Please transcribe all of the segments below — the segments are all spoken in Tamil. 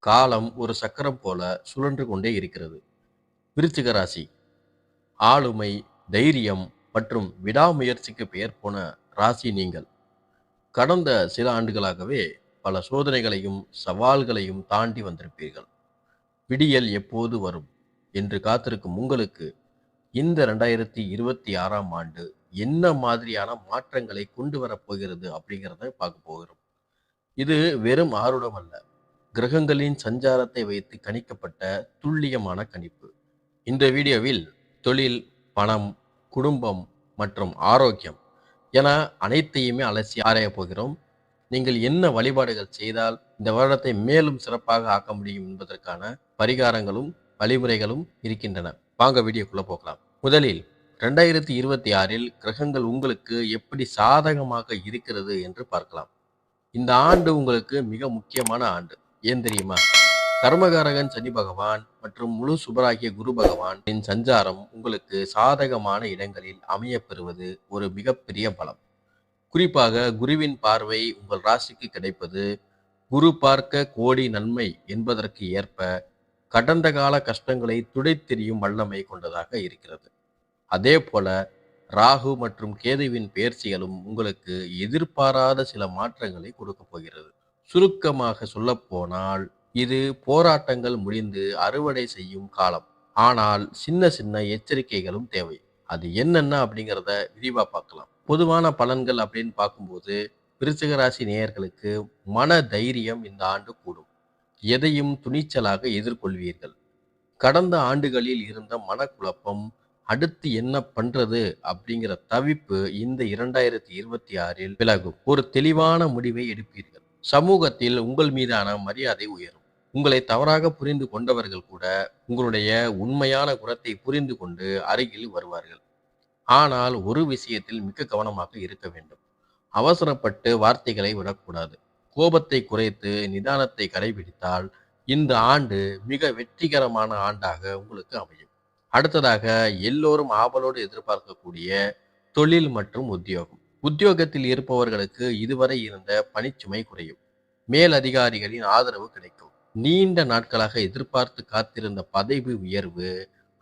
காலம் ஒரு சக்கரம் போல சுழன்று கொண்டே இருக்கிறது. விருச்சிக ராசி ஆளுமை, தைரியம் மற்றும் விடாமுயற்சிக்கு பெயர் போன ராசி நீங்கள். கடந்த சில ஆண்டுகளாகவே பல சோதனைகளையும் சவால்களையும் தாண்டி வந்திருப்பீர்கள். விடியல் எப்போது வரும் என்று காத்திருக்கும் உங்களுக்கு இந்த 2026ஆம் ஆண்டு என்ன மாதிரியான மாற்றங்களை கொண்டு வரப் போகிறது அப்படிங்கிறத பார்க்க போகிறோம். இது வெறும் ஆருடம் அல்ல, கிரகங்களின் சஞ்சாரத்தை வைத்து கணிக்கப்பட்ட துல்லியமான கணிப்பு. இந்த வீடியோவில் தொழில், பணம், குடும்பம் மற்றும் ஆரோக்கியம் என அனைத்தையுமே அலசி ஆராயப் போகிறோம். நீங்கள் என்ன வழிபாடுகள் செய்தால் இந்த வருடத்தை மேலும் சிறப்பாக ஆக்க முடியும் என்பதற்கான பரிகாரங்களும் வழிமுறைகளும் இருக்கின்றன. வாங்க வீடியோக்குள்ள போகலாம். முதலில் 2026இல் கிரகங்கள் உங்களுக்கு எப்படி சாதகமாக இருக்கிறது என்று பார்க்கலாம். இந்த ஆண்டு உங்களுக்கு மிக முக்கியமான ஆண்டு. ஏன் தெரியுமா? கர்மகாரகன் சனி பகவான் மற்றும் முழு சுபராகிய குரு பகவானின் சஞ்சாரம் உங்களுக்கு சாதகமான இடங்களில் அமையப் பெறுவது ஒரு மிகப்பெரிய பலம். குறிப்பாக குருவின் பார்வை உங்கள் ராசிக்கு கிடைப்பது குரு பார்க்க கோடி நன்மை என்பதற்கு ஏற்ப கடந்த கால கஷ்டங்களை துடைத்தெறியும் வல்லமை கொண்டதாக இருக்கிறது. அதே போல ராகு மற்றும் கேதுவின் பெயர்ச்சிகளும் உங்களுக்கு எதிர்பாராத சில மாற்றங்களை கொடுக்க போகிறது. சுருக்கமாக சொல்லப்போனால் இது போராட்டங்கள் முடிந்து அறுவடை செய்யும் காலம். ஆனால் சின்ன சின்ன எச்சரிக்கைகளும் தேவை. அது என்னென்ன அப்படிங்கிறத விரிவா பார்க்கலாம். பொதுவான பலன்கள் அப்படின்னு பார்க்கும்போது விருச்சிக ராசி நேயர்களுக்கு மன தைரியம் இந்த ஆண்டு கூடும். எதையும் துணிச்சலாக எதிர்கொள்வீர்கள். கடந்த ஆண்டுகளில் இருந்த மனக்குழப்பம், அடுத்து என்ன பண்றது அப்படிங்கிற தவிப்பு இந்த 2026இல் விலகும். ஒரு தெளிவான முடிவை எடுப்பீர்கள். சமூகத்தில் உங்கள் மீதான மரியாதை உயரும். உங்களை தவறாக புரிந்து கொண்டவர்கள் கூட உங்களுடைய உண்மையான குணத்தை புரிந்து கொண்டு அருகில் வருவார்கள். ஆனால் ஒரு விஷயத்தில் மிக கவனமாக இருக்க வேண்டும். அவசரப்பட்டு வார்த்தைகளை விடக்கூடாது. கோபத்தை குறைத்து நிதானத்தை கடைபிடித்தால் இந்த ஆண்டு மிக வெற்றிகரமான ஆண்டாக உங்களுக்கு அமையும். அடுத்ததாக எல்லோரும் ஆவலோடு எதிர்பார்க்கக்கூடிய தொழில் மற்றும் உத்தியோகம். உத்தியோகத்தில் இருப்பவர்களுக்கு இதுவரை இருந்த பணிச்சுமை குறையும். மேல் அதிகாரிகளின் ஆதரவு கிடைக்கும். நீண்ட நாட்களாக எதிர்பார்த்து காத்திருந்த பதவி உயர்வு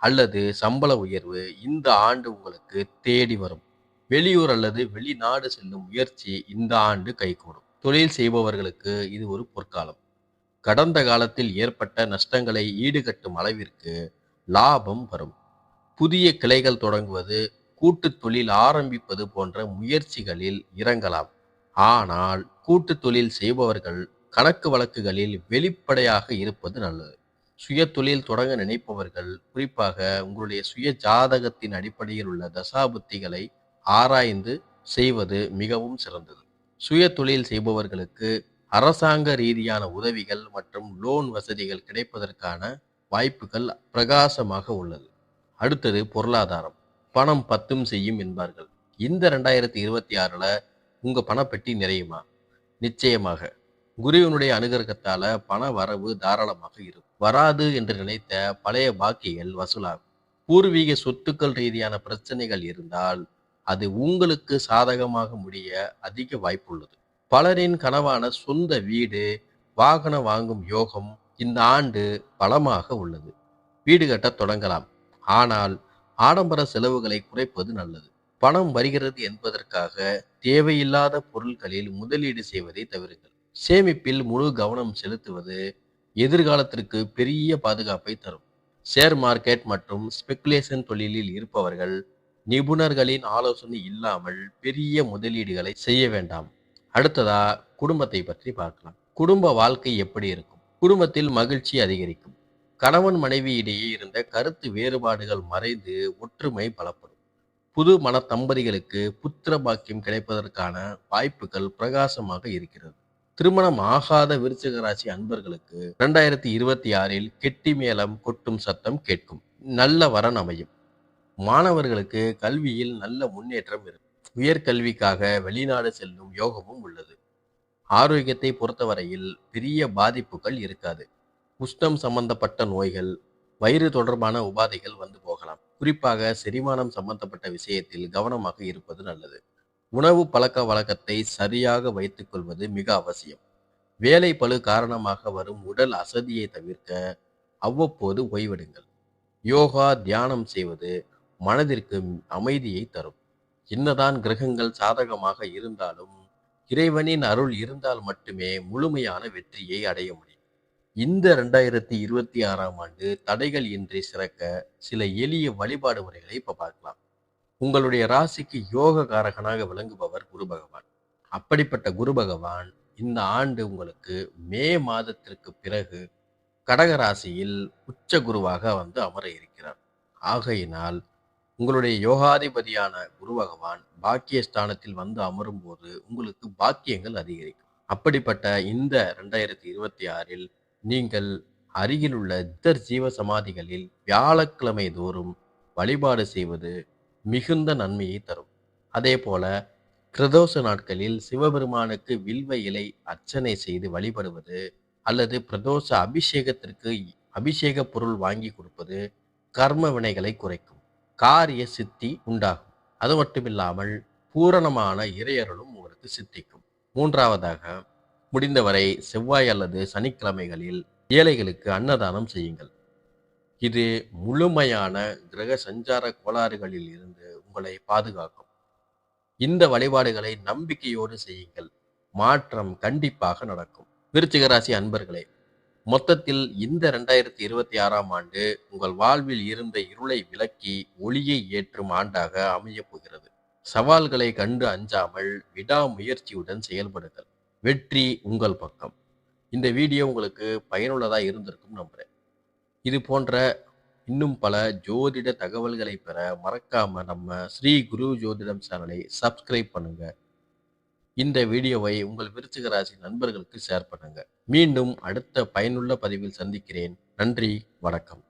அல்லது சம்பள உயர்வு இந்த ஆண்டு உங்களுக்கு தேடி வரும். வெளியூர் அல்லது வெளிநாடு செல்லும் முயற்சி இந்த ஆண்டு கைகூடும். தொழில் செய்பவர்களுக்கு இது ஒரு பொற்காலம். கடந்த காலத்தில் ஏற்பட்ட நஷ்டங்களை ஈடுகட்டும் அளவிற்கு லாபம் வரும். புதிய கிளைகள் தொடங்குவது, கூட்டு தொழில் ஆரம்பிப்பது போன்ற முயற்சிகளில் இறங்கலாம். ஆனால் கூட்டு தொழில் செய்பவர்கள் கணக்கு வழக்குகளில் வெளிப்படையாக இருப்பது நல்லது. சுய தொழில் தொடங்க நினைப்பவர்கள் குறிப்பாக உங்களுடைய சுய ஜாதகத்தின் அடிப்படையில் உள்ள தசாபுத்திகளை ஆராய்ந்து செய்வது மிகவும் சிறந்தது. சுய தொழில் செய்பவர்களுக்கு அரசாங்க ரீதியான உதவிகள் மற்றும் லோன் வசதிகள் கிடைப்பதற்கான வாய்ப்புகள் பிரகாசமாக உள்ளது. அடுத்தது பொருளாதாரம். பணம் பத்தும் செய்யும் என்பார்கள். இந்த 2026ல உங்க பணப்பெட்டி நிறையுமா? நிச்சயமாக. குருவினுடைய அனுகிரகத்தால பண வரவு தாராளமாக இருக்கும். வராது என்று நினைத்த பழைய பாக்கிகள் வசூலாகும். பூர்வீக சொத்துக்கள் ரீதியான பிரச்சனைகள் இருந்தால் அது உங்களுக்கு சாதகமாக முடிய அதிக வாய்ப்புள்ளது. பலரின் கனவான சொந்த வீடு, வாகனம் வாங்கும் யோகம் இந்த ஆண்டு பலமாக உள்ளது. வீடு கட்ட தொடங்கலாம். ஆனால் ஆடம்பர செலவுகளை குறைப்பது நல்லது. பணம் வருகிறது என்பதற்காக தேவையில்லாத பொருட்களில் முதலீடு செய்வதை தவிருங்கள். சேமிப்பில் முழு கவனம் செலுத்துவது எதிர்காலத்திற்கு பெரிய பாதுகாப்பை தரும். ஷேர் மார்க்கெட் மற்றும் ஸ்பெகுலேஷன் தொழிலில் இருப்பவர்கள் நிபுணர்களின் ஆலோசனை இல்லாமல் பெரிய முதலீடுகளை செய்ய வேண்டாம். அடுத்ததா குடும்பத்தை பற்றி பார்க்கலாம். குடும்ப வாழ்க்கை எப்படி இருக்கும்? குடும்பத்தில் மகிழ்ச்சி அதிகரிக்கும். கணவன் மனைவி இடையே இருந்த கருத்து வேறுபாடுகள் மறைந்து ஒற்றுமை பலப்படும். புது மன தம்பதிகளுக்கு புத்திர பாக்கியம் கிடைப்பதற்கான வாய்ப்புகள் பிரகாசமாக இருக்கிறது. திருமணம் ஆகாத விருச்சிக ராசி அன்பர்களுக்கு 2026இல் கெட்டி மேளம் கொட்டும் சத்தம் கேட்கும். நல்ல வரன் அமையும். மாணவர்களுக்கு கல்வியில் நல்ல முன்னேற்றம் இருக்கும். உயர்கல்விக்காக வெளிநாடு செல்லும் யோகமும் உள்ளது. ஆரோக்கியத்தை பொறுத்தவரையில் பெரிய பாதிப்புகள் இருக்காது. உஷ்ணம் சம்பந்தப்பட்ட நோய்கள், வயிறு தொடர்பான உபாதைகள் வந்து போகலாம். குறிப்பாக செரிமானம் சம்பந்தப்பட்ட விஷயத்தில் கவனமாக இருப்பது நல்லது. உணவு பழக்க வழக்கத்தை சரியாக வைத்துக் கொள்வது மிக அவசியம். வேலை பளு காரணமாக வரும் உடல் அசதியை தவிர்க்க அவ்வப்போது ஓய்வெடுங்கள். யோகா, தியானம் செய்வது மனதிற்கு அமைதியை தரும். என்னதான் கிரகங்கள் சாதகமாக இருந்தாலும், இறைவனின் அருள் இருந்தால் மட்டுமே முழுமையான வெற்றியை அடைய முடியும். இந்த 2026ஆம் ஆண்டு தடைகள் இன்றி சிறக்க சில எளிய வழிபாடு முறைகளை இப்ப பார்க்கலாம். உங்களுடைய ராசிக்கு யோக காரகனாக விளங்குபவர் குரு பகவான். அப்படிப்பட்ட குரு பகவான் இந்த ஆண்டு உங்களுக்கு மே மாதத்திற்கு பிறகு கடக ராசியில் உச்ச குருவாக வந்து அமர இருக்கிறார். ஆகையினால் உங்களுடைய யோகாதிபதியான குரு பகவான் பாக்கியஸ்தானத்தில் வந்து அமரும் போது உங்களுக்கு பாக்கியங்கள் அதிகரிக்கும். அப்படிப்பட்ட இந்த 2026இல் நீங்கள் அருகிலுள்ள சித்தர் ஜீவ சமாதிகளில் வியாழக்கிழமை தோறும் வழிபாடு செய்வது மிகுந்த நன்மையை தரும். அதே போல பிரதோஷ நாட்களில் சிவபெருமானுக்கு வில்வ இலை அர்ச்சனை செய்து வழிபடுவது அல்லது பிரதோஷ அபிஷேகத்திற்கு அபிஷேக பொருள் வாங்கி கொடுப்பது கர்ம வினைகளை குறைக்கும், காரிய சித்தி உண்டாகும். அது மட்டுமில்லாமல் பூரணமான இறையருளும் உங்களுக்கு சித்திக்கும். மூன்றாவதாக, முடிந்தவரை செவ்வாய் அல்லது சனிக்கிழமைகளில் ஏழைகளுக்கு அன்னதானம் செய்யுங்கள். இது முழுமையான கிரக சஞ்சார கோளாறுகளில் இருந்து உங்களை பாதுகாக்கும். இந்த வழிபாடுகளை நம்பிக்கையோடு செய்யுங்கள். மாற்றம் கண்டிப்பாக நடக்கும். விருச்சிக ராசி அன்பர்களே, மொத்தத்தில் இந்த 2026ஆம் ஆண்டு உங்கள் வாழ்வில் இருந்த இருளை விலக்கி ஒளியை ஏற்றும் ஆண்டாக அமையப் போகிறது. சவால்களை கண்டு அஞ்சாமல் விடாமுயற்சியுடன் செயல்படுங்கள். வெற்றி உங்கள் பக்கம். இந்த வீடியோ உங்களுக்கு பயனுள்ளதா இருந்திருக்கும் நம்புறேன். இது போன்ற இன்னும் பல ஜோதிட தகவல்களை பெற மறக்காம நம்ம ஸ்ரீ குரு ஜோதிடம் சேனலை சப்ஸ்கிரைப் பண்ணுங்க. இந்த வீடியோவை உங்கள் விருச்சிக ராசி நண்பர்களுக்கு ஷேர் பண்ணுங்க. மீண்டும் அடுத்த பயனுள்ள பதிவில் சந்திக்கிறேன். நன்றி, வணக்கம்.